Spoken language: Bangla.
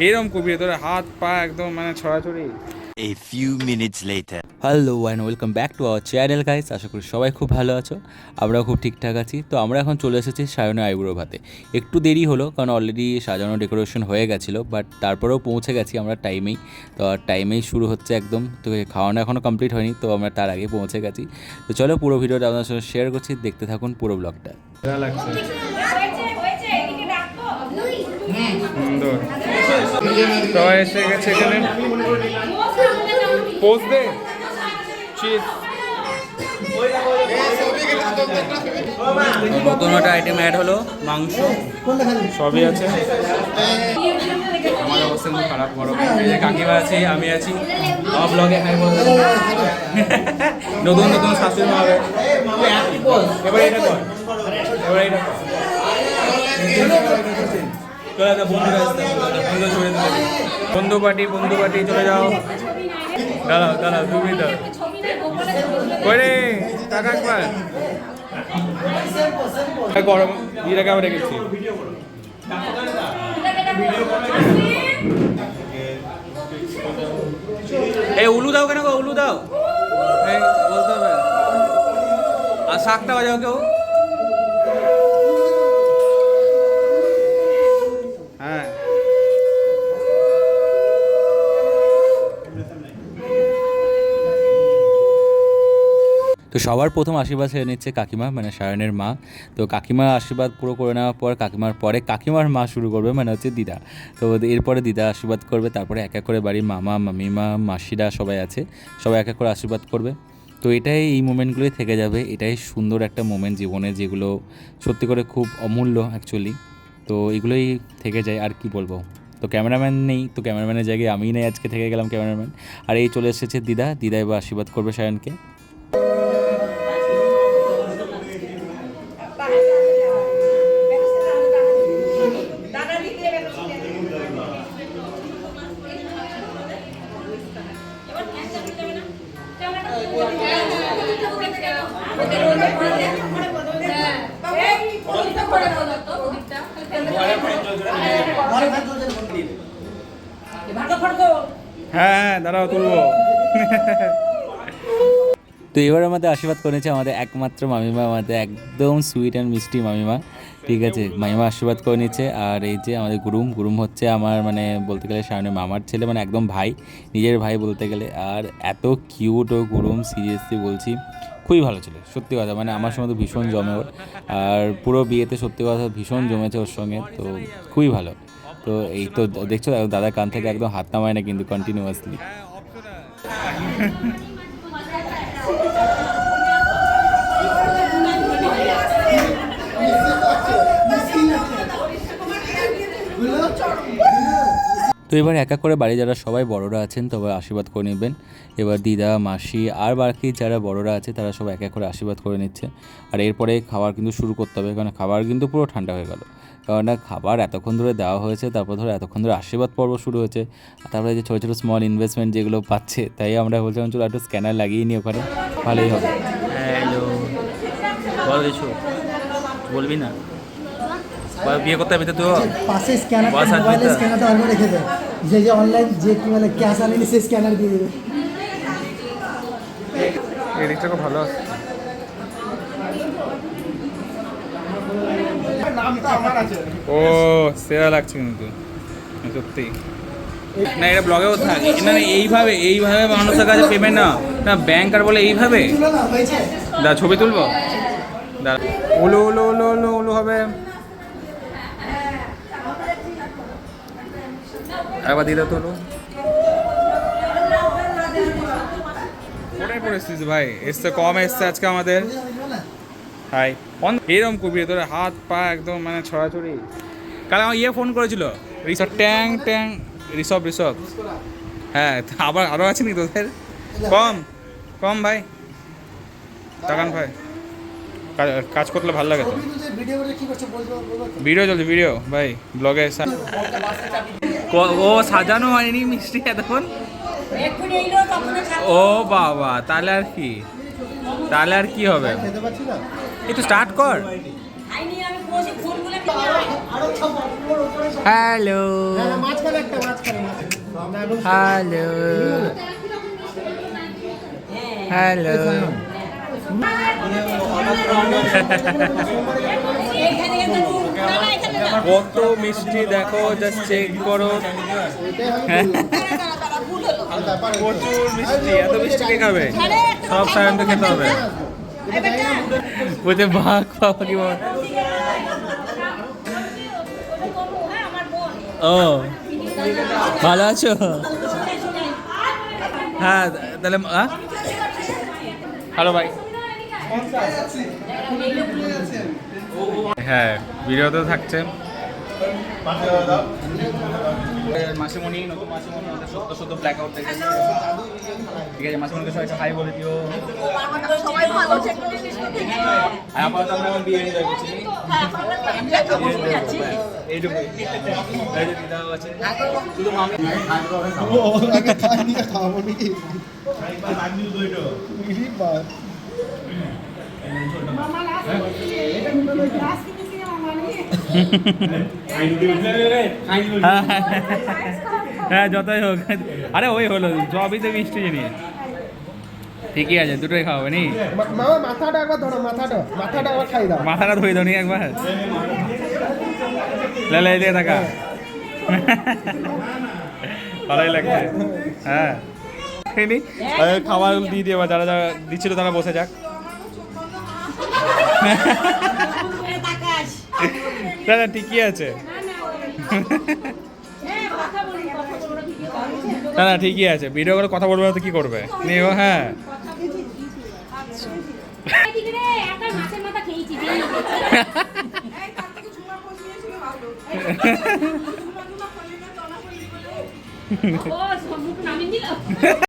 এরকম কবি তোর হাত পা একদম মানে ছড়াছড়ি। A few minutes later. Hello and welcome back to our channel guys. আশা করি সবাই খুব ভালো আছো, আমরাও খুব ঠিকঠাক আছি। তো আমরা এখন চলে এসেছি সায়নের আইবুড়ো ভাতে। একটু দেরি হলো কারণ অলরেডি সাজানো ডেকোরেশন হয়ে গেছিলো, বাট তারপরেও পৌঁছে গেছি আমরা টাইমেই। তো টাইমেই শুরু হচ্ছে একদম। তো খাওয়ানো এখনও কমপ্লিট হয়নি, তো আমরা তার আগে পৌঁছে গেছি। তো চলো পুরো ভিডিওটা আপনার সঙ্গে শেয়ার করছি, দেখতে থাকুন পুরো ব্লগটা। সুন্দর সবাই এসে গেছে এখানে। পোজ দে চিজ। নতুন একটা আইটেম অ্যাড হলো, মাংস সবই আছে। আমার অবস্থা খুব খারাপ, বড় কাকিমা আছে, আমি আছি। আমার ব্লগে হাই বল। নতুন নতুন শাশুড়ি মা হবে। এবার এটা কর, এবার এটা কর। চলে যাও বন্ধুরা, বন্ধু ছড়ে দিলে বন্ধু পার্টি চলে যাও। দাঁড়াও দাঁড়াও, তুমি দাও করে টাকা একবার গরম এটাকে আবার রেখেছি। এই উলু দাও কেন গো, উলু দাও বলতে হবে। আর শাকটা বাজাও কেউ। হ্যাঁ তো সবার প্রথম আশীর্বাদ সেরে নিচ্ছে কাকিমা, মানে সায়নের মা। তো কাকিমার আশীর্বাদ পুরো করে নেওয়ার পর কাকিমার পরে কাকিমার মা শুরু করবে, মানে হচ্ছে দিদা। তো এরপরে দিদা আশীর্বাদ করবে, তারপরে এক এক করে বাড়ির মামা মামিমা মাসিরা সবাই আছে, সবাই এক এক করে আশীর্বাদ করবে। তো এটাই, এই মোমেন্টগুলোই থেকে যাবে। এটাই সুন্দর একটা মোমেন্ট জীবনে, যেগুলো সত্যি করে খুব অমূল্য অ্যাকচুয়ালি। তো এগুলোই থেকে যায়, আর কি বলবো। তো ক্যামেরাম্যান নেই, তো ক্যামেরাম্যানের জায়গায় আমিই নেই, আজকে থেকে গেলাম ক্যামেরাম্যান। আর এই চলে এসেছে দিদা এবার আশীর্বাদ করবে সায়নকে। হ্যাঁ দাঁড়াও তুলবো। তো এবার আমাদের আশীর্বাদ করেছে আমাদের একমাত্র মামিমা, আমাদের একদম সুইট অ্যান্ড মিষ্টি মামিমা। ঠিক আছে, মামিমা আশীর্বাদ করে নিচ্ছে। আর এই যে আমাদের গুরুম হচ্ছে আমার, মানে বলতে গেলে সামনে মামার ছেলে, মানে একদম ভাই, নিজের ভাই বলতে গেলে। আর এত কিউট ও গুরুম, সিরিয়াসলি বলছি খুবই ভালো ছিল সত্যি কথা। মানে আমার সঙ্গে তো ভীষণ জমে ওর, আর পুরো বিয়েতে সত্যি কথা ভীষণ জমেছে ওর সঙ্গে। তো খুবই ভালো। তো এই তো দেখছো দাদার কান থেকে একদম হাত নামায় না কিন্তু কন্টিনিউয়াসলি। তো এবার এক এক করে বাড়ি যারা সবাই বড়রা আছেন তবে আশীর্বাদ করে নেবেন। এবার দিদা মাসি আর বাকি যারা বড়রা আছে তারা সব এক এক করে আশীর্বাদ করে নিচ্ছে। আর এরপরে খাবার কিন্তু শুরু করতে হবে, কারণ খাবার কিন্তু পুরো ঠান্ডা হয়ে গেল। কারণ খাবার এতক্ষণ ধরে দেওয়া হয়েছে, তারপর ধরো এতক্ষণ ধরে আশীর্বাদ পর্ব শুরু হয়েছে, তারপরে যে ছোটো ছোটো স্মল ইনভেস্টমেন্ট যেগুলো পাচ্ছে, তাই আমরা বলছিলাম চলো একটু স্ক্যানার লাগিয়ে নিই ওখানে, ভালোই হবে। হ্যালো, বল কিছু বলবি না? বিয়ে করতে হবে তো পাশে স্ক্যানার, মোবাইলে স্ক্যানারটা অন রেখে দেয়, যে অনলাইন যে কি বলে ক্যাশ আনেনি সে স্ক্যানার দিয়ে দেবে। এই দিকটা খুব ভালো আছে। ও সেরা লাগছে কিন্তু সত্যি। না, এটা ব্লগেও থাকে না, এইভাবে মানুষের কাছে পেমেন্ট না ব্যাংক আর বলে এইভাবে। দা ছবি তুলবো, দাঁড়া। উলু হবে। একবার দিদা তোলো। ওটাই পরিস্থিতি ভাই, এসছে কম এসছে আজকে আমাদের। হাই এরকম কবি তোর হাত পা একদম মানে ছড়াছড়ি। কাল আমার ফোন করেছিল ঋষভ। হ্যাঁ আরও আছে নি তোদের? কম ভাই, তাকান ভাই, কাজ করলে ভালো লাগে তো। ভিডিও চলছে ভাই ব্লগে। ও সাজানো হয়নি মিষ্টি এতক্ষণ। ও বাবা, তাহলে আর কি হবে? একটু স্টার্ট কর। হ্যালো মাঝখানে একটা মাঝখানে হ্যালো হ্যালো কত মিষ্টি দেখো, জাস্ট চেক করো। প্রচুর মিষ্টি, এত মিষ্টি কে খাবে? সব সায়নকে খেতে হবে। বলছে ভাগ পাওয়া কি বল? ও ভালো আছো? হ্যাঁ তাহলে হ্যালো ভাই। হ্যাঁ ভিডিওতে থাকছে মাসিমণি, নতুন মাসিমণি, আমাদের সদ্য ব্ল্যাক আউট দেখে। ঠিক আছে, মাসিমণিকে সবাই হাই বলে দিও। আর আপাতত আমরা এখন বিয়ে এনজয় করছি। এইটুকুই, এই যে দিদাও আছে, শুধু মামি। হ্যাঁ যতই হোক, আরে ওই হলো সবই তো মিষ্টি জিনিস। ঠিকই আছে, দুটোই খাওয়াবে নি। মাথাটা একবার ধরো, মাথাটা একবার খাই দাও। মাথাটা ধুয়ে দাও নি একবার। লেলে দিয়ে থাকা ভালোই লাগছে। হ্যাঁ খাবার দিয়ে দিয়ে, যারা যারা দিচ্ছিল তারা বসে যাক। দাদা ঠিকই আছে, না না ঠিকই আছে। ভিডিও করে কথা বলবে না তো কি করবে? নিও হ্যাঁ।